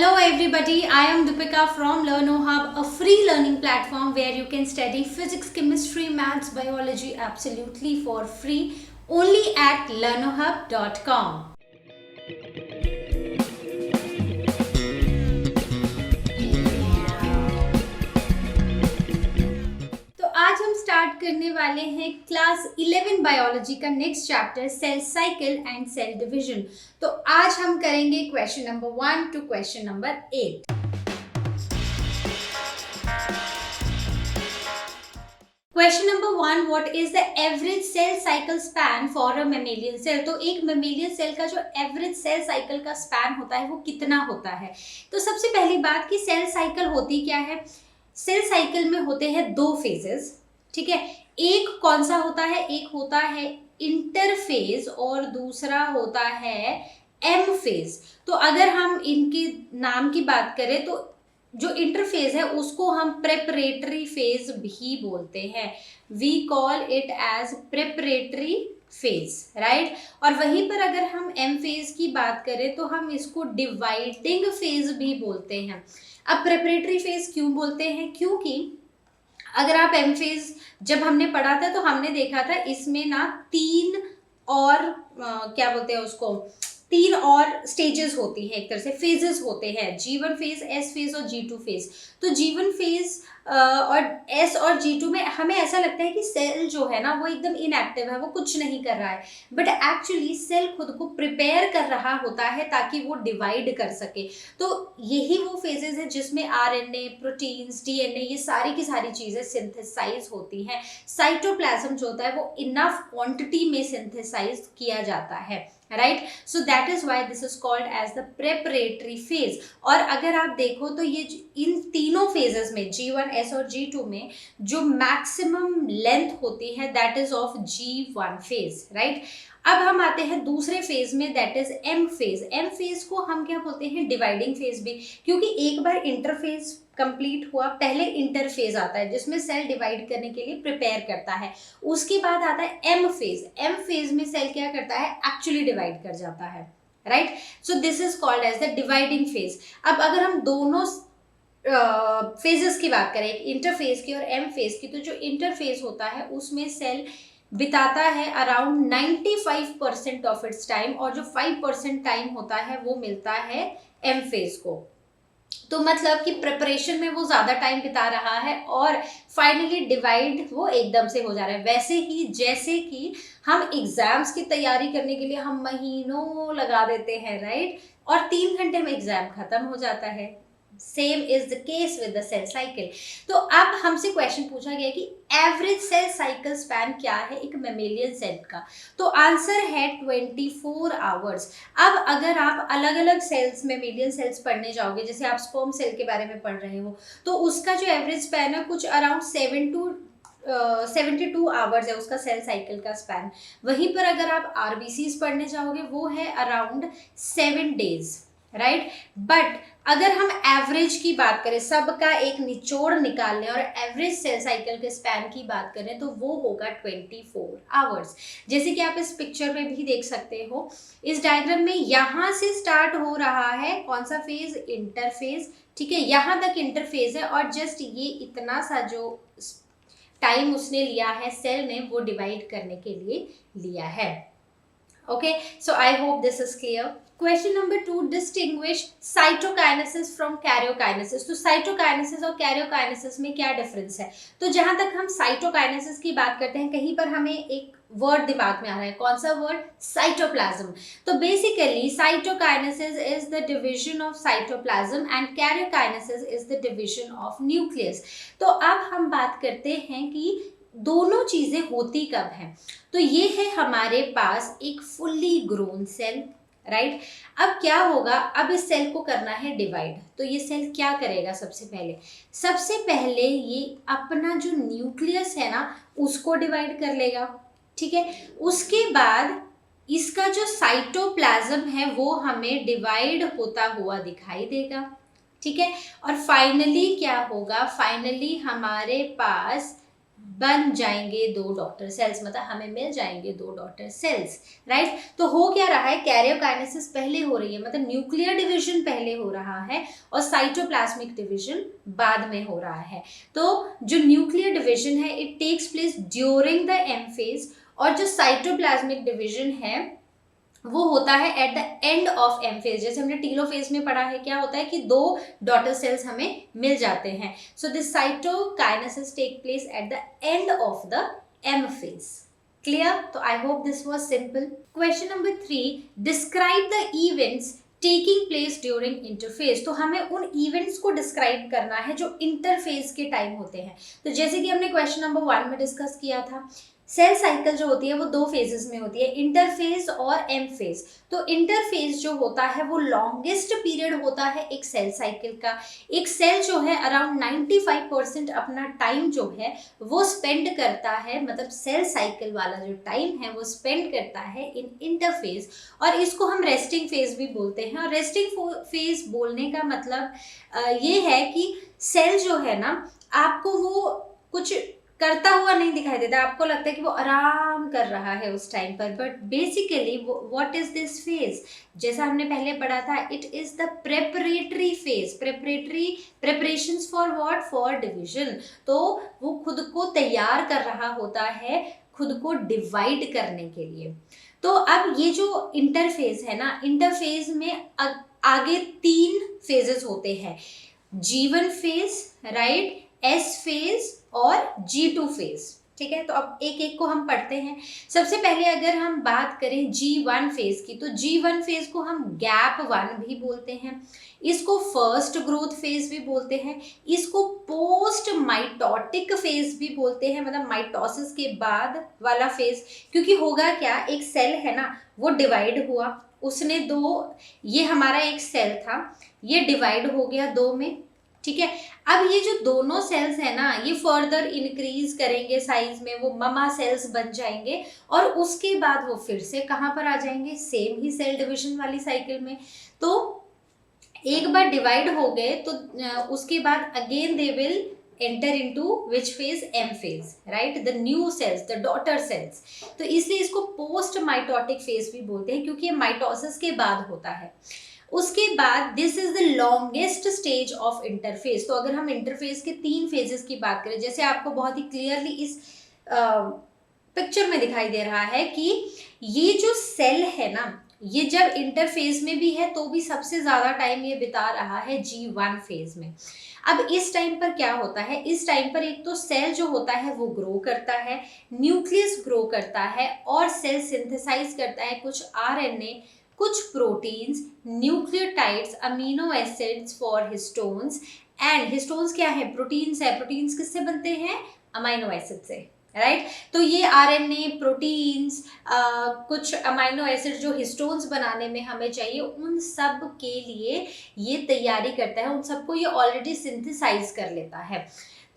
Hello everybody, I am Deepika from LearnoHub, a free learning platform where you can study physics, chemistry, maths, biology absolutely for free only at learnohub.com. तो आज हम start करने वाले हैं class 11 biology का next chapter cell cycle and cell division. तो आज हम करेंगे question number 1 to question number 8। Question number 1, what is the average cell cycle span for a mammalian cell. तो एक मेमेलियन सेल का जो एवरेज सेल साइकिल का स्पैन होता है वो कितना होता है। तो सबसे पहली बात कि सेल साइकिल होती क्या है। सेल साइकिल में होते हैं दो फेजेस, ठीक है। एक कौन सा होता है, एक होता है इंटरफेज और दूसरा होता है एम फेज। तो अगर हम इनके नाम की बात करें तो जो इंटरफेज है उसको हम प्रेपरेटरी फेज भी बोलते हैं। We call it as preparatory phase, right. और वहीं पर अगर हम एम फेज की बात करें तो हम इसको डिवाइडिंग फेज भी बोलते हैं। अब प्रेपरेटरी फेज क्यों बोलते हैं, क्योंकि अगर आप एम फेज जब हमने पढ़ा था तो हमने देखा था इसमें ना तीन और क्या बोलते हैं उसको, तीन और स्टेजेस होती हैं, एक तरह से फेजेस होते हैं, G1 फेज, S फेज और G2 फेज। तो G1 फेज और S और G2 में हमें ऐसा लगता है कि सेल जो है ना वो एकदम इनएक्टिव है, वो कुछ नहीं कर रहा है, बट एक्चुअली सेल खुद को प्रिपेयर कर रहा होता है ताकि वो डिवाइड कर सके। तो यही वो फेजेस है जिसमें RNA, प्रोटीन्स, DNA, ये सारी की सारी चीजें सिंथेसाइज होती हैं। साइटोप्लाज्म जो होता है वो इनफ क्वांटिटी में सिंथेसाइज किया जाता है, right. So that is why this is called as the preparatory phase. और अगर आप देखो तो ये इन तीनों फेजेस में G1, S और G2 में जो मैक्सिमम लेंथ होती है that is of G1 phase, right. अब हम आते हैं दूसरे फेज में, that is M phase. M phase को हम क्या बोलते हैं, डिवाइडिंग फेज भी, क्योंकि एक बार इंटरफेज कंप्लीट हुआ, पहले इंटरफेज आता है जिसमें सेल डिवाइड करने के लिए प्रिपेयर करता है, उसके बाद आता है एम फेज। एम फेज में सेल क्या करता है, एक्चुअली डिवाइड कर जाता है, right. So this is called as the dividing phase. अब अगर हम दोनों फेजेस की बात करें, इंटरफेज की और एम फेज की, तो जो इंटरफेज होता है उसमें सेल बिताता है अराउंड 95% ऑफ इट्स टाइम, और जो 5% टाइम होता है वो मिलता है एम फेज को। तो मतलब कि प्रिपरेशन में वो ज़्यादा टाइम बिता रहा है और फाइनली डिवाइड वो एकदम से हो जा रहा है। वैसे ही जैसे कि हम एग्जाम्स की तैयारी करने के लिए हम महीनों लगा देते हैं, राइट, और 3 घंटे में एग्जाम खत्म हो जाता है। Same is the case with the cell cycle. तो अब हमसे क्वेश्चन पूछा गया कि एवरेज सेल साइकिल स्पैन क्या है एक मेमेलियन सेल का। तो आंसर है 24 आवर्स। अब अगर आप अलग अलग सेल्स मेमेलियन सेल्स पढ़ने जाओगे, जैसे आप स्पर्म सेल के बारे में पढ़ रहे हो, तो उसका जो एवरेज स्पैन है कुछ अराउंड 72 आवर्स है उसका सेल साइकिल का स्पैन। वहीं पर अगर आप RBCs पढ़ने जाओगे वो है अराउंड 7 डेज, राइट। बट अगर हम एवरेज की बात करें, सबका एक निचोड़ निकाल लें और एवरेज सेल साइकिल के स्पैन की बात करें तो वो होगा 24 आवर्स। जैसे कि आप इस पिक्चर में भी देख सकते हो, इस डायग्राम में यहाँ से स्टार्ट हो रहा है कौन सा फेज, इंटरफेज, ठीक है, यहाँ तक इंटरफेज है, और जस्ट ये इतना सा जो टाइम उसने लिया है सेल ने वो डिवाइड करने के लिए लिया है। Okay, so I hope this is clear. Question number 2, distinguish cytokinesis from karyokinesis. तो cytokinesis और karyokinesis में क्या डिफरेंस है। तो जहां तक हम cytokinesis की बात करते हैं, कहीं पर हमें एक वर्ड दिमाग में आ रहा है, कौन सा वर्ड, साइटोप्लाज्म। तो basically cytokinesis is the division of cytoplasm and karyokinesis is the division of nucleus. तो अब हम बात करते हैं कि दोनों चीजें होती कब हैं। तो ये है हमारे पास एक फुल्ली ग्रोन सेल, राइट। अब क्या होगा, अब इस सेल को करना है डिवाइड। तो ये सेल क्या करेगा, सबसे पहले ये अपना जो न्यूक्लियस है ना उसको डिवाइड कर लेगा, ठीक है। उसके बाद इसका जो साइटोप्लाज्म है वो हमें डिवाइड होता हुआ दिखाई देगा, ठीक है। और फाइनली क्या होगा, फाइनली हमारे पास बन जाएंगे 2 डॉटर सेल्स, मतलब हमें मिल जाएंगे 2 डॉटर सेल्स, राइट। तो हो क्या रहा है, कैरियोकाइनेसिस पहले हो रही है, मतलब न्यूक्लियर डिवीजन पहले हो रहा है और साइटोप्लाज्मिक डिवीजन बाद में हो रहा है। तो जो न्यूक्लियर डिवीजन है it takes place during the M phase, और जो साइटोप्लाज्मिक डिवीजन है वो होता है at the end of M phase. जैसे हमने टीलोफेज में पढ़ा है, क्या होता है कि 2 डॉटर सेल्स हमें मिल जाते हैं। So this cytokinesis take place at the end of the M phase. Clear? तो I hope this was simple. Question number 3, describe the events taking place during interphase. तो हमें उन इवेंट्स को डिस्क्राइब करना है जो इंटरफेज के टाइम होते हैं। तो जैसे कि हमने क्वेश्चन नंबर 1 में डिस्कस किया था, सेल साइकिल जो होती है वो 2 फेजेस में होती है, इंटरफेज और एम फेज। तो इंटरफेज जो होता है वो लॉन्गेस्ट पीरियड होता है एक सेल साइकिल का। एक सेल जो है अराउंड 95% अपना टाइम जो है वो स्पेंड करता है, मतलब सेल साइकिल वाला जो टाइम है वो स्पेंड करता है इन इंटरफेज, और इसको हम रेस्टिंग फेज भी बोलते हैं। और रेस्टिंग फेज बोलने का मतलब ये है कि सेल जो है ना, आपको वो कुछ करता हुआ नहीं दिखाई देता, आपको लगता है कि वो आराम कर रहा है उस टाइम पर, but basically what is this phase, जैसा हमने पहले पढ़ा था, it is the preparatory phase. Preparations for what, for division. तो वो खुद को तैयार कर रहा होता है खुद को डिवाइड करने के लिए। तो अब ये जो इंटरफेज है ना, इंटरफेज में आगे 3 फेजेस होते हैं, G1 phase, right, S phase और G2 फेज। ठीक है, तो अब एक एक को हम पढ़ते हैं। सबसे पहले अगर हम बात करें G1 फेज की, तो G1 फेज को हम गैप 1 भी बोलते हैं, इसको फर्स्ट ग्रोथ फेज भी बोलते हैं, इसको पोस्ट माइटोटिक फेज भी बोलते हैं, मतलब माइटोसिस के बाद वाला फेज। क्योंकि होगा क्या, एक सेल है ना वो डिवाइड हुआ, उसने 2, ये हमारा एक सेल था, ये डिवाइड हो गया 2 में। ठीक है, अब ये जो दोनों सेल्स है ना ये फर्दर इंक्रीज करेंगे साइज में, वो ममा सेल्स बन जाएंगे, और उसके बाद वो फिर से कहाँ पर आ जाएंगे, सेम ही सेल डिवीजन वाली साइकिल में। तो एक बार डिवाइड हो गए तो उसके बाद again they will enter into which phase, M phase, right, the new cells, the daughter cells। तो इसलिए इसको पोस्ट माइटोटिक फेज भी बोलते हैं, क्योंकि ये माइटोसिस के बाद होता है। उसके बाद this is the longest stage of interphase. तो अगर हम इंटरफेज के 3 फेजेस की बात करें, जैसे आपको बहुत ही क्लियरली इस पिक्चर में दिखाई दे रहा है कि ये जो सेल है ना, ये जब इंटरफेज में भी है तो भी सबसे ज्यादा टाइम ये बिता रहा है G1 फेज में। अब इस टाइम पर क्या होता है, इस टाइम पर एक तो सेल जो होता है वो ग्रो करता है, न्यूक्लियस ग्रो करता है, और सेल सिंथेसाइज करता है कुछ RNA, कुछ proteins, nucleotides, amino acids for histones. And histones क्या है, प्रोटीन्स है। प्रोटीन्स किससे बनते हैं, अमीनो एसिड से, राइट। तो ये आरएनए, प्रोटीन्स, कुछ अमीनो एसिड जो हिस्टोन्स बनाने में हमें चाहिए, उन सब के लिए ये तैयारी करता है, उन सबको ये ऑलरेडी सिंथेसाइज कर लेता है।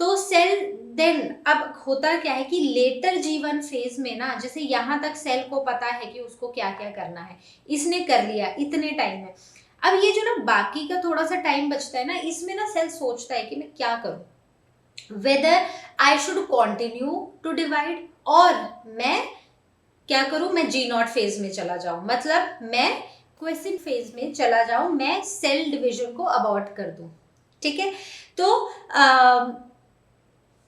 तो सेल देन अब होता क्या है कि लेटर G1 फेज में ना, जैसे यहाँ तक सेल को पता है कि उसको क्या क्या करना है, इसने कर लिया इतने टाइम में। अब ये जो ना बाकी का थोड़ा सा टाइम बचता है ना, इसमें ना सेल सोचता है कि मैं क्या करूं, whether I should continue to divide, और मैं क्या करूं, मैं G0 फेज में चला जाऊं, मतलब मैं क्वेसेंट फेज में चला जाऊं, मैं सेल डिवीजन को अबॉर्ट कर दूं। ठीक है, तो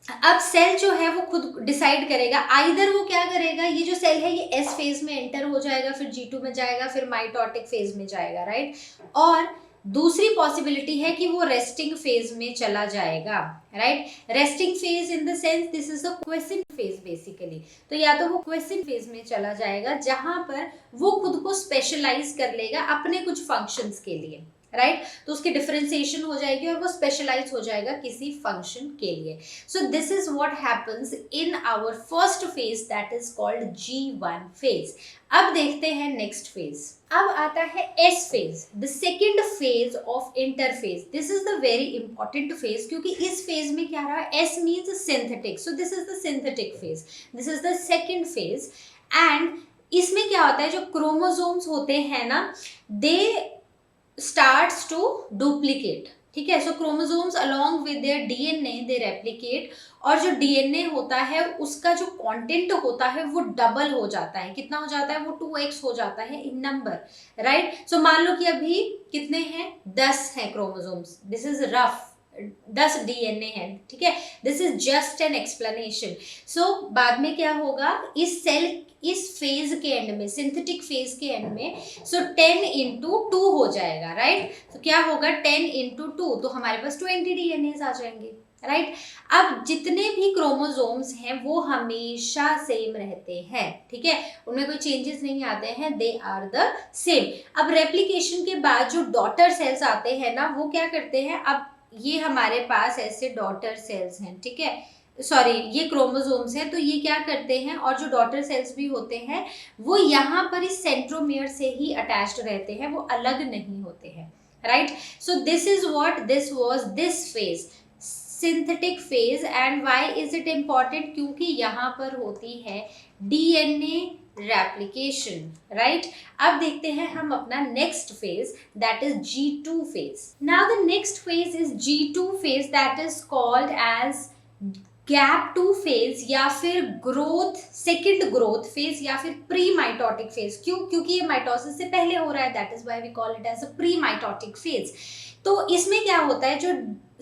अब सेल जो है वो खुद डिसाइड करेगा, आइदर वो क्या करेगा, ये जो सेल है ये एस फेज में एंटर हो जाएगा, फिर G2 में जाएगा, फिर माइटोटिक फेज में जाएगा, राइट। और दूसरी पॉसिबिलिटी है कि वो रेस्टिंग फेज में चला जाएगा, right. Resting phase in the sense this is a quiescent phase basically. तो या तो वो क्वेसेंट फेज में चला जाएगा जहां पर वो खुद को स्पेशलाइज कर लेगा अपने कुछ फंक्शंस के लिए, राइट। तो उसकी डिफरेंशिएशन हो जाएगी और वो स्पेशलाइज हो जाएगा किसी फंक्शन के लिए। So this is what happens in our first phase, that is called G1 phase. अब देखते हैं नेक्स्ट फेज। अब आता है S phase, the second phase of interphase. This is the very important phase, क्योंकि इस फेज में क्या रहा, S means synthetic, so this is the synthetic phase, this is the second phase. And इसमें क्या होता है, जो क्रोमोसोम्स होते हैं ना, दे starts to duplicate, ठीक है। So chromosomes along with their DNA they replicate, और जो डीएनए होता है उसका जो कंटेंट होता है वो डबल हो जाता है। कितना हो जाता है? वो 2x हो जाता है इन नंबर, राइट। सो मान लो कि अभी कितने हैं? 10 हैं chromosomes, this is rough, 10 DNA है, ठीक है। This is just an explanation. So बाद में क्या होगा, इस सेल, इस फेज के एंड में, सिंथेटिक फेज के एंड में, सो 10 इंटू 2 हो जाएगा, राइट। तो क्या होगा 10 इंटू 2, तो हमारे पास 20 डीएनए आ जाएंगे, राइट। अब जितने भी क्रोमोसोम्स हैं वो हमेशा सेम रहते हैं, ठीक है, उनमें कोई चेंजेस नहीं आते हैं, दे आर द सेम। अब रेप्लिकेशन के बाद जो डॉटर सेल्स आते हैं ना, वो क्या करते हैं, अब ये हमारे पास ऐसे डॉटर सेल्स हैं, ठीक है, सॉरी ये क्रोमोसोम्स हैं, तो ये क्या करते हैं, और जो डॉटर सेल्स भी होते हैं वो यहाँ पर इस सेंट्रोमियर से ही अटैच्ड रहते हैं, वो अलग नहीं होते हैं, right. So this is what this was, this phase, synthetic phase. And why is it important? क्योंकि यहाँ पर होती है डीएनए रेप्लिकेशन, राइट। अब देखते हैं हम अपना next phase, that is G2 phase. Now the next phase is G2 phase, that is called age gap 2 phase, या फिर ग्रोथ, सेकेंड ग्रोथ फेज, या फिर प्री माइटोटिक फेज। क्यों? क्योंकि ये माइटोसिस से पहले हो रहा है, that is why we call it as a pre mitotic phase. तो इसमें क्या होता है, जो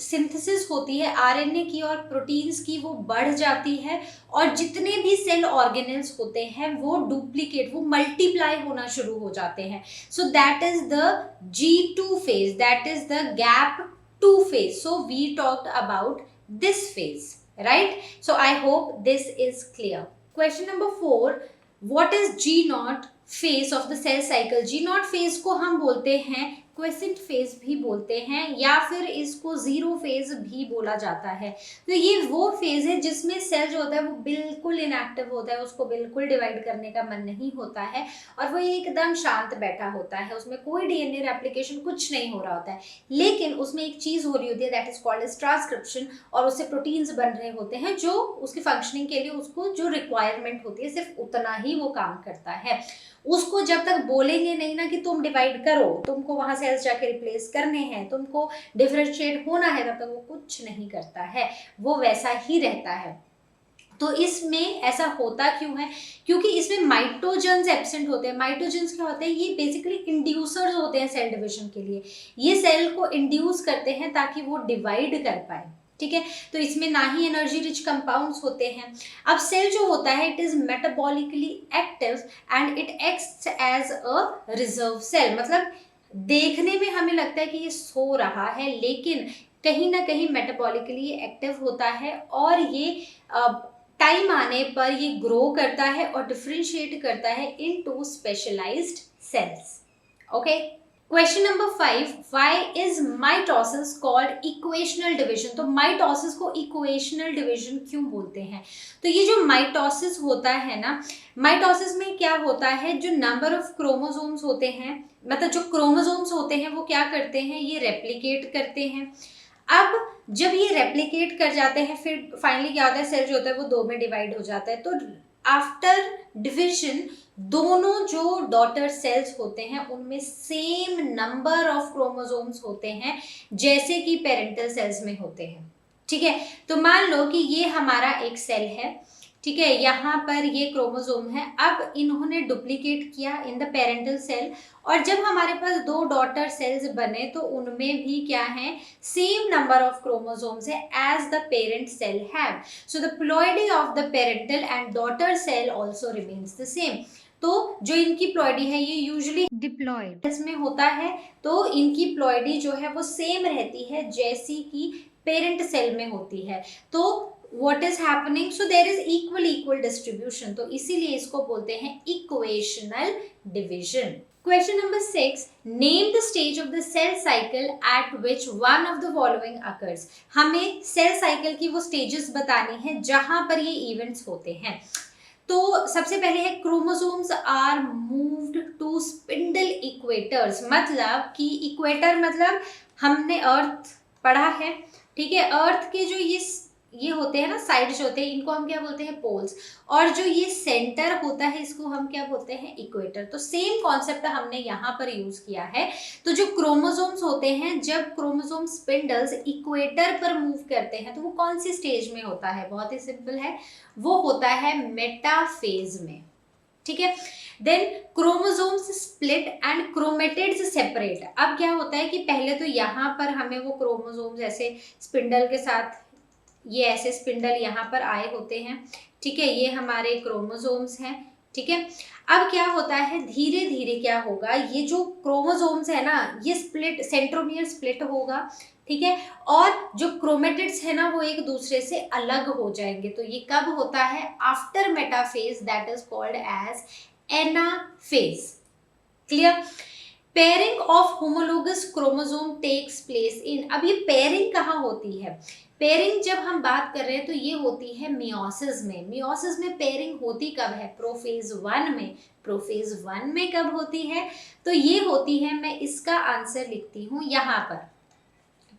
सिंथेसिस होती है आरएनए की और प्रोटीन्स की, वो बढ़ जाती है, और जितने भी सेल ऑर्गेनेल्स होते हैं वो डुप्लीकेट, वो मल्टीप्लाई होना शुरू हो जाते हैं। So that is the G2 phase, that is the gap 2 phase. So we talked about this phase, right? So I hope this is clear. Question number 4, what is G0 phase of the cell cycle? G0 phase को हम बोलते हैं quiescent phase भी बोलते हैं, या फिर इसको जीरो फेज भी बोला जाता है। तो ये वो फेज है जिसमें सेल जो होता है वो बिल्कुल इनएक्टिव होता है, उसको बिल्कुल डिवाइड करने का मन नहीं होता है, और वो एकदम शांत बैठा होता है, उसमें कोई डीएनए रेप्लिकेशन कुछ नहीं हो रहा होता है, लेकिन उसमें एक चीज हो रही होती है, that is called as transcription, और उससे प्रोटीन्स बन रहे होते हैं जो उसकी फंक्शनिंग के लिए उसको जो रिक्वायरमेंट होती है सिर्फ उतना ही वो काम करता है। उसको जब तक बोलेंगे नहीं ना कि तुम डिवाइड करो, तुमको वहां सेल्स जाके रिप्लेस करने हैं, तुमको डिफरेंशिएट होना है, तब तक वो कुछ नहीं करता है, वो वैसा ही रहता है। तो इसमें ऐसा होता क्यों है? क्योंकि इसमें माइटोजेंस एब्सेंट होते हैं। माइटोजेंस क्या होते हैं? ये बेसिकली इंड्यूसर्स होते हैं सेल डिविजन के लिए, ये सेल को इंड्यूस करते हैं ताकि वो डिवाइड कर पाए, ठीक है। तो इसमें ना ही एनर्जी रिच कंपाउंड्स होते हैं। अब सेल जो होता है it is metabolically active and it acts as a reserve cell, मतलब देखने में हमें लगता है कि ये सो रहा है, लेकिन कहीं ना कहीं मेटाबॉलिकली एक्टिव होता है, और ये टाइम आने पर ये ग्रो करता है और डिफरेंशिएट करता है into specialized cells. Okay, question number 5, why is mitosis called equational division? तो माइटोसिस को इक्वेशनल डिवीजन क्यों बोलते हैं? तो ये जो माइटोसिस होता है ना, माइटोसिस में क्या होता है, जो नंबर ऑफ क्रोमोसोम्स होते हैं, मतलब जो क्रोमोसोम्स होते हैं वो क्या करते हैं, ये रेप्लिकेट करते हैं। अब जब ये रेप्लिकेट कर जाते हैं, फिर फाइनली क्या होता है, सेल जो होता है वो दो में डिवाइड हो जाता है। तो आफ्टर डिविजन दोनों जो डॉटर सेल्स होते हैं उनमें सेम नंबर ऑफ क्रोमोसोम्स होते हैं जैसे कि पेरेंटल सेल्स में होते हैं, ठीक है। तो मान लो कि ये हमारा एक सेल है, ठीक है, यहाँ पर ये क्रोमोसोम है, अब इन्होंने डुप्लीकेट किया इन द पेरेंटल सेल, और जब हमारे पास दो डॉटर सेल्स बने तो उनमें भी क्या है, सेम नंबर ऑफ क्रोमोसोम्स है as the parent cell have. So the ploidy of the parental and daughter cell also remains the same. तो जो इनकी प्लॉइडी है ये यूजुअली डिप्लॉइड इसमें होता है, तो इनकी प्लॉइडी जो है वो सेम रहती है जैसी कि पेरेंट सेल में होती है। तो what is happening, so there is equal distribution, तो इसीलिए इसको बोलते हैं equational division. Question number 6, name the stage of the cell cycle at which one of the following occurs. हमें सेल साइकिल की वो स्टेजेस बतानी है जहां पर ये इवेंट्स होते हैं। तो सबसे पहले है chromosomes are moved to spindle equators, मतलब कि इक्वेटर मतलब हमने अर्थ पढ़ा है, ठीक है, अर्थ के जो ये ये होते हैं ना साइड जो होते हैं, इनको हम क्या बोलते हैं, पोल्स। और जो ये सेंटर होता है इसको हम क्या बोलते हैं, इक्वेटर। तो सेम कॉन्सेप्ट हमने यहाँ पर यूज किया है। तो जो क्रोमोसोम्स होते हैं, जब क्रोमोसोम स्पिंडल्स इक्वेटर पर मूव करते हैं तो वो कौन सी स्टेज में होता है, बहुत ही सिंपल है, वो होता है मेटाफेज में, ठीक है। Then chromosomes split and chromatids separate. अब क्या होता है कि पहले तो यहाँ पर हमें वो क्रोमोसोम्स ऐसे स्पिंडल के साथ, ये ऐसे स्पिंडल यहाँ पर आए होते हैं, ठीक है, ये हमारे क्रोमोसोम्स हैं, ठीक है। अब क्या होता है, धीरे धीरे क्या होगा, ये जो क्रोमोसोम्स है ना, ये स्प्लिट, सेंट्रोमियर स्प्लिट होगा, ठीक है, और जो क्रोमेटिड्स है ना वो एक दूसरे से अलग हो जाएंगे। तो ये कब होता है, after metaphase, that is called as anaphase. Clear. Pairing of homologous chromosome takes place in, अब ये पेयरिंग कहाँ होती है, पेयरिंग जब हम बात कर रहे हैं तो ये होती है मियोसिस में। मियोसिस में पेयरिंग होती कब है, प्रोफेज 1 में। प्रोफेज 1 में कब होती है, तो ये होती है, मैं इसका आंसर लिखती हूँ यहाँ पर,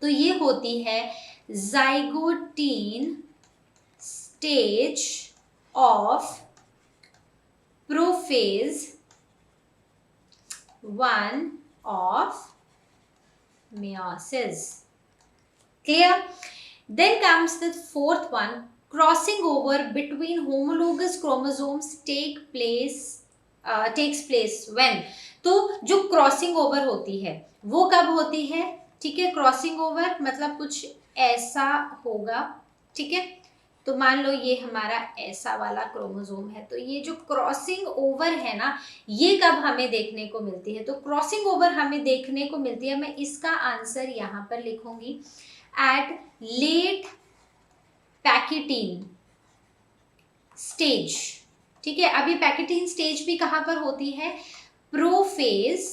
तो ये होती है zygotene stage of prophase 1 of meiosis. Clear? Then comes the fourth one, crossing over between homologous chromosomes takes place when। तो जो क्रॉसिंग ओवर होती है वो कब होती है, ठीक है, क्रॉसिंग ओवर मतलब कुछ ऐसा होगा, ठीक है। तो मान लो ये हमारा ऐसा वाला क्रोमोसोम है, तो ये जो क्रॉसिंग ओवर है ना, ये कब हमें देखने को मिलती है, तो क्रॉसिंग ओवर हमें देखने को मिलती है, मैं इसका आंसर यहाँ पर लिखूंगी, एट लेट पैकेटीन स्टेज, ठीक है। अब ये पैकेटीन स्टेज भी कहाँ पर होती है, प्रोफेज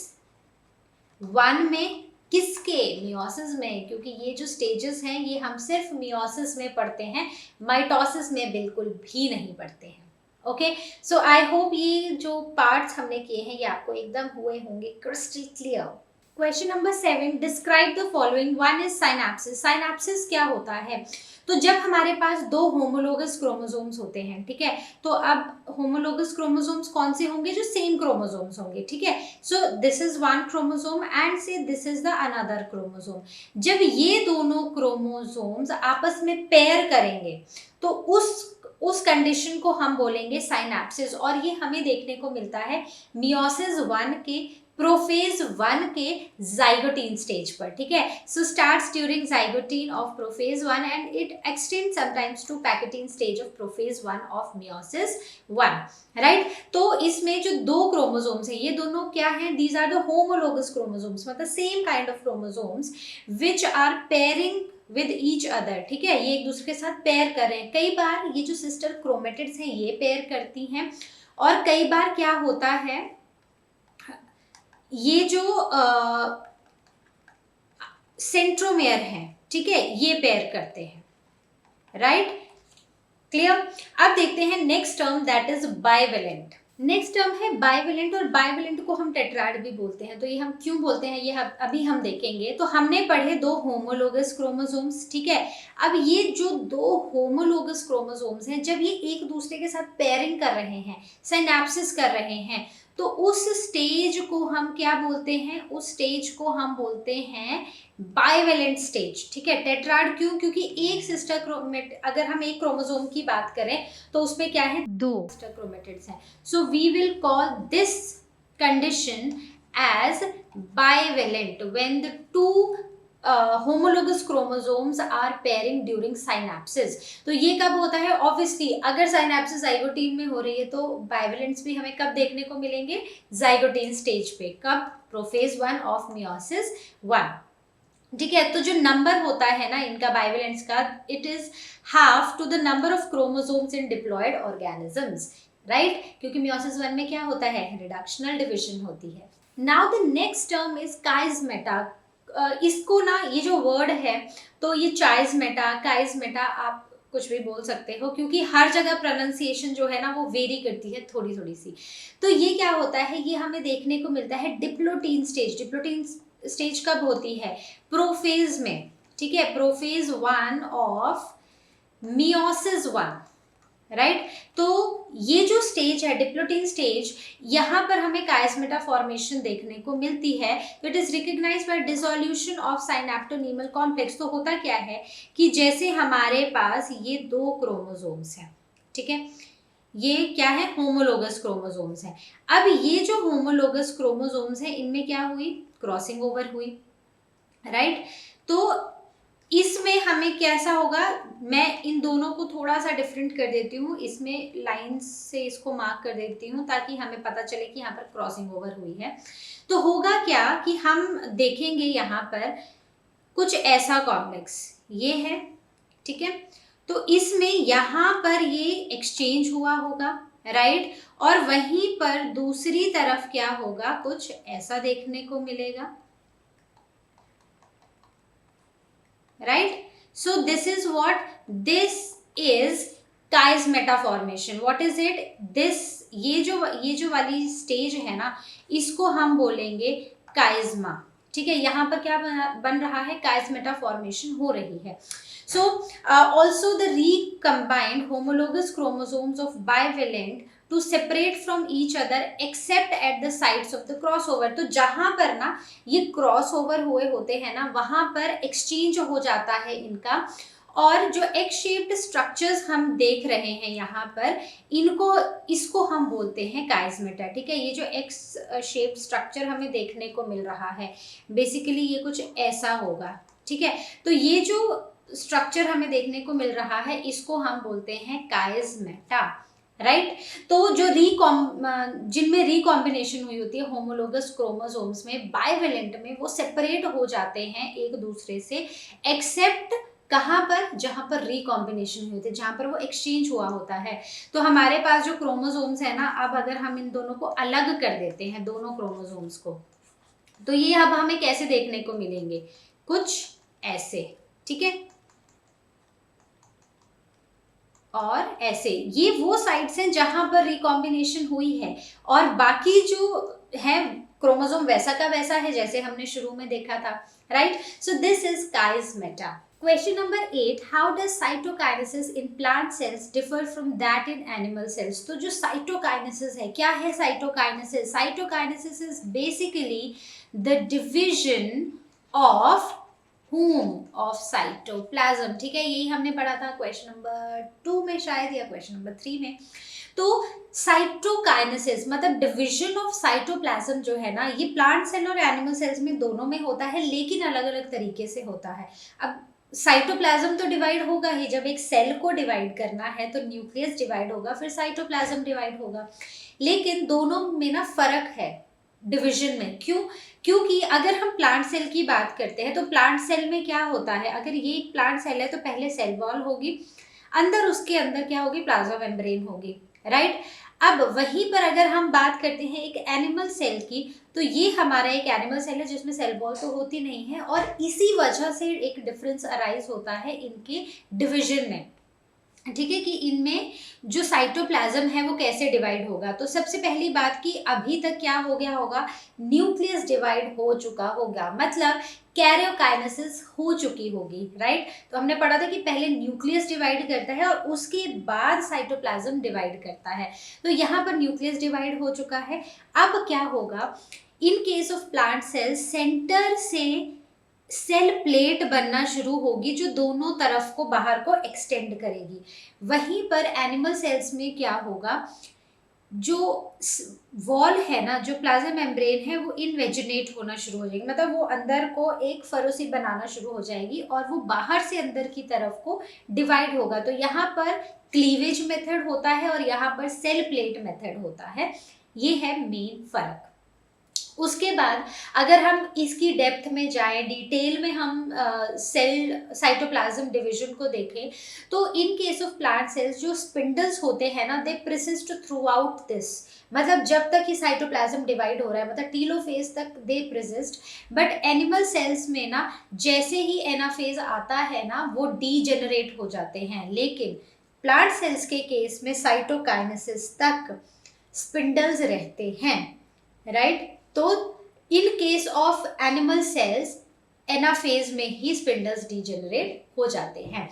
1 में, किसके, मियोसिस में, क्योंकि ये जो स्टेजेस हैं ये हम सिर्फ मियोसिस में पढ़ते हैं, माइटोसिस में बिल्कुल भी नहीं पढ़ते हैं। ओके, सो आई होप ये जो पार्ट्स हमने किए हैं ये आपको एकदम हुए होंगे crystal clear. Question number 7, describe the following. 1 is synapsis. Synapsis क्या होता है, तो जब हमारे पास दो होमोलोगस क्रोमोसोम्स होते हैं, ठीक है, तो अब होमोलोगस क्रोमोसोम्स कौन से होंगे, जो सेम क्रोमोसोम्स होंगे, ठीक है। So this is one chromosome and say this is the another chromosome. जब ये दोनों क्रोमोसोम्स आपस में पेयर करेंगे तो उस कंडीशन को हम बोलेंगे साइनेप्सिस, और ये हमें देखने को मिलता है मियोसिस 1 के, प्रोफेज 1 के जाइगोटीन स्टेज पर, ठीक है। So starts during zygotene of prophase 1 and it extend sometimes to pachytene stage of prophase 1 of meiosis 1, right. तो इसमें जो दो क्रोमोसोम्स हैं ये दोनों क्या हैं, these are the homologous chromosomes, मतलब same kind of chromosomes which are pairing with each other, ठीक है, ये एक दूसरे के साथ पेयर कर रहे हैं। कई बार ये जो सिस्टर क्रोमेटिड्स हैं ये पेयर करती हैं, और कई बार क्या होता है, ये जो सेंट्रोमेयर हैं, ठीक है, ये पेयर करते हैं, राइट। क्लियर। अब देखते हैं next term, that is bivalent. Next term है बाइवेलेंट, और बाइवेलेंट को हम टेट्राड भी बोलते हैं। तो ये हम क्यों बोलते हैं ये अभी हम देखेंगे। तो हमने पढ़े दो होमोलोगस क्रोमोसोम्स, ठीक है। अब ये जो दो होमोलोगस क्रोमोसोम्स हैं, जब ये एक दूसरे के साथ पेयरिंग कर रहे हैं, सिनैप्सिस कर रहे हैं, तो उस स्टेज को हम क्या बोलते हैं, उस स्टेज को हम बोलते हैं बाइवेलेंट स्टेज, ठीक है। टेट्राड क्यों, क्योंकि एक सिस्टर क्रोमेट, अगर हम एक क्रोमोसोम की बात करें तो उसमें क्या है, दो सिस्टर क्रोमेटिड्स हैं। So we will call this condition as bivalent when the two homologous chromosomes are pairing during synapsis. तो ये कब होता है, ऑब्वियसली अगर साइनेप्सिस जाइगोटीन में हो रही है तो बाइवेलेंट्स भी हमें कब देखने को मिलेंगे, जाइगोटीन स्टेज पे, कब, प्रोफेज 1 ऑफ मियोसिस 1, ठीक है। तो जो नंबर होता है ना इनका बाइवेलेंट्स का, it is half to the number of chromosomes in diploid organisms, right, क्योंकि मियोसिस 1 में क्या होता है, रिडक्शनल डिविजन होती है। Now the next term is chiasmata. इसको ना, ये जो वर्ड है, तो ये चाइजमेटा, काइजमेटा, आप कुछ भी बोल सकते हो, क्योंकि हर जगह प्रोनाउंसिएशन जो है ना वो वेरी करती है थोड़ी थोड़ी सी। तो ये क्या होता है, ये हमें देखने को मिलता है डिप्लोटीन स्टेज। डिप्लोटीन स्टेज कब होती है, प्रोफेज में, ठीक है, प्रोफेज 1 ऑफ मियोसिस 1, राइट। तो ये जो स्टेज है डिप्लोटीन स्टेज, यहाँ पर हमें कायस्मेटा फॉर्मेशन देखने को मिलती है। तो it is recognised by dissolution of synaptonemal complex. तो होता क्या है कि जैसे हमारे पास ये 2 क्रोमोसोम्स हैं, ठीक है, ये क्या है, होमोलोगस क्रोमोसोम्स हैं। अब ये जो होमोलोगस क्रोमोसोम्स हैं इनमें क्या हुई, क्रॉसिंग ओवर हुई, राइट। तो इसमें हमें कैसा होगा, मैं इन दोनों को थोड़ा सा डिफरेंट कर देती हूँ, इसमें लाइंस से इसको मार्क कर देती हूँ ताकि हमें पता चले कि यहाँ पर क्रॉसिंग ओवर हुई है। तो होगा क्या कि हम देखेंगे यहाँ पर कुछ ऐसा कॉम्प्लेक्स ये है, ठीक है। तो इसमें यहाँ पर ये एक्सचेंज हुआ होगा, राइट। और वहीं पर दूसरी तरफ क्या होगा, कुछ ऐसा देखने को मिलेगा, right? So this is what this is chiasmata formation. What is it? This ये जो वाली स्टेज है ना, इसको हम बोलेंगे काइज्मा, ठीक है। यहाँ पर क्या बन रहा है, काइस्मेटा फॉर्मेशन हो रही है. So also the recombined homologous chromosomes of bivalent to separate from each other except at the sites of the crossover. तो जहां पर ना ये क्रॉसओवर हुए होते हैं ना, वहां पर एक्सचेंज हो जाता है इनका, और जो एक्स शेप्ड स्ट्रक्चर्स हम देख रहे हैं यहाँ पर, इसको हम बोलते हैं काइस्मेटा, ठीक है। ये जो एक्स शेप्ड स्ट्रक्चर हमें देखने को मिल रहा है, बेसिकली ये कुछ ऐसा होगा, ठीक है। तो ये जो स्ट्रक्चर हमें देखने को मिल रहा है इसको हम बोलते हैं काइस्मेटा, राइट। तो जो जिनमें रिकॉम्बिनेशन हुई होती है होमोलोगस क्रोमोसोम्स में, बाइवेलेंट में, वो सेपरेट हो जाते हैं एक दूसरे से, एक्सेप्ट कहाँ पर, जहां पर रिकॉम्बिनेशन हुई होती है, जहां पर वो एक्सचेंज हुआ होता है। तो हमारे पास जो क्रोमोसोम्स है ना, अब अगर हम इन दोनों को अलग कर देते हैं, दोनों क्रोमोसोम्स को, तो ये अब हमें कैसे देखने को मिलेंगे, कुछ ऐसे, ठीक है, और ऐसे। ये वो साइट्स हैं जहां पर रिकॉम्बिनेशन हुई है, और बाकी जो है क्रोमोसोम वैसा का वैसा है जैसे हमने शुरू में देखा था, right. So this is chiasmata. Question number 8. How does cytokinesis in plant cells differ from that in animal cells? तो जो cytokinesis है, क्या है cytokinesis? Cytokinesis is basically the division of of cytoplasm, ठीक है। यही हमने पढ़ा था क्वेश्चन नंबर 2 में शायद, या क्वेश्चन नंबर 3 में। तो साइटोकाइनेसिस मतलब डिवीजन ऑफ साइटोप्लाज्म जो है ना, ये प्लांट सेल और एनिमल सेल्स में दोनों में होता है, लेकिन अलग अलग तरीके से होता है। अब साइटोप्लाज्म तो डिवाइड होगा ही, जब एक सेल को डिवाइड करना है तो न्यूक्लियस डिवाइड होगा, फिर साइटोप्लाज्म डिवाइड होगा, लेकिन दोनों में ना फर्क है डिवीजन में। क्यों? क्योंकि अगर हम प्लांट सेल की बात करते हैं तो प्लांट सेल में क्या होता है, अगर ये एक प्लांट सेल है तो पहले सेल वॉल होगी, अंदर उसके अंदर क्या होगी, प्लाज्मा मेम्ब्रेन होगी, राइट। अब वहीं पर अगर हम बात करते हैं एक एनिमल सेल की, तो ये हमारा एक एनिमल सेल है जिसमें सेल वॉल तो होती नहीं है, और इसी वजह से एक डिफरेंस अराइज होता है इनके डिवीजन में, ठीक है, कि इनमें जो साइटोप्लाज्म है वो कैसे डिवाइड होगा। तो सबसे पहली बात कि अभी तक क्या हो गया होगा, न्यूक्लियस डिवाइड हो चुका होगा, मतलब कैरियोकाइनेसिस हो चुकी होगी, राइट। तो हमने पढ़ा था कि पहले न्यूक्लियस डिवाइड करता है और उसके बाद साइटोप्लाज्म डिवाइड करता है। तो यहाँ पर न्यूक्लियस डिवाइड हो चुका है। अब क्या होगा, in case of plant cells centre से सेल प्लेट बनना शुरू होगी जो दोनों तरफ को बाहर को एक्सटेंड करेगी। वहीं पर एनिमल सेल्स में क्या होगा, जो वॉल है ना, जो प्लाज्मा मेम्ब्रेन है, वो इनवेजिनेट होना शुरू हो जाएगी, मतलब वो अंदर को एक फरोसी बनाना शुरू हो जाएगी और वो बाहर से अंदर की तरफ को डिवाइड होगा। तो यहाँ पर क्लीवेज मेथड होता है और यहाँ पर सेल प्लेट मेथड होता है, ये है मेन फर्क। उसके बाद अगर हम इसकी डेप्थ में जाएं, डिटेल में हम सेल साइटोप्लाज्म डिवीजन को देखें, तो in case of plant cells जो स्पिंडल्स होते हैं ना, दे प्रिसिस्ट थ्रू आउट दिस, मतलब जब तक ये साइटोप्लाज्म डिवाइड हो रहा है, मतलब टीलोफेज तक दे प्रिसिस्ट। बट एनिमल सेल्स में ना जैसे ही एनाफेज आता है ना, वो डीजेनरेट हो जाते हैं, लेकिन प्लांट सेल्स के केस में साइटोकाइनेसिस तक स्पिंडल्स रहते हैं, राइट। तो in case of animal cells anaphase में ही स्पिंडल्स डीजेनरेट हो जाते हैं।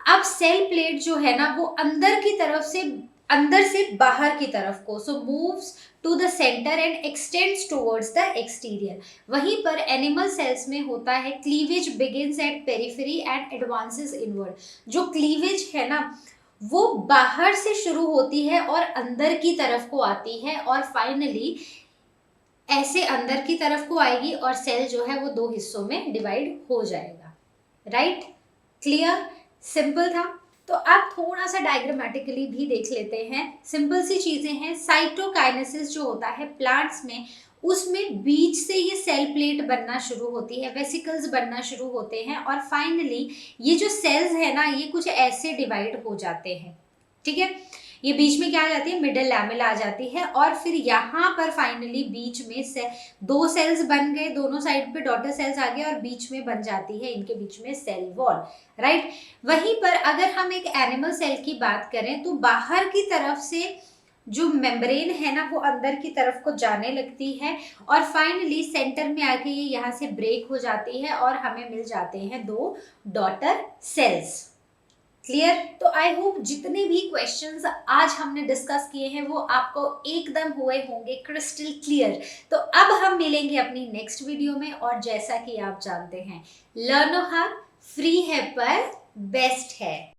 अब सेल प्लेट जो है ना वो अंदर से बाहर की तरफ को, so moves to the centre and extends towards the exterior. वहीं पर एनिमल सेल्स में होता है cleavage begins at periphery and advances inward. जो क्लीवेज है ना वो बाहर से शुरू होती है और अंदर की तरफ को आती है और फाइनली ऐसे अंदर की तरफ को आएगी और सेल जो है वो दो हिस्सों में डिवाइड हो जाएगा। राइट? क्लियर? सिंपल था। तो अब थोड़ा सा डायग्रामेटिकली भी देख लेते हैं। सिंपल सी चीजें हैं। साइटोकाइनेसिस जो होता है प्लांट्स में, उसमें बीच से ये सेल प्लेट बनना शुरू होती है, वेसिकल्स बनना शुरू होते हैं और फाइनली ये जो सेल्स है ना ये कुछ ऐसे डिवाइड हो जाते हैं। ठीक है, ये बीच में क्या आ जाती है, मिडल लैमेला आ जाती है और फिर यहाँ पर फाइनली बीच में से दो सेल्स बन गए, दोनों साइड पे डॉटर सेल्स आ गए और बीच में बन जाती है इनके बीच में सेल वॉल। राइट? वहीं पर अगर हम एक एनिमल सेल की बात करें तो बाहर की तरफ से जो मेम्ब्रेन है ना वो अंदर की तरफ को जाने लगती है और फाइनली सेंटर में आके ये यहाँ से ब्रेक हो जाती है और हमें मिल जाते हैं दो डॉटर सेल्स। क्लियर? तो आई होप जितने भी क्वेश्चंस आज हमने डिस्कस किए हैं वो आपको एकदम हुए होंगे क्रिस्टल क्लियर। तो अब हम मिलेंगे अपनी नेक्स्ट वीडियो में और जैसा कि आप जानते हैं लर्नो हब फ्री है पर बेस्ट है।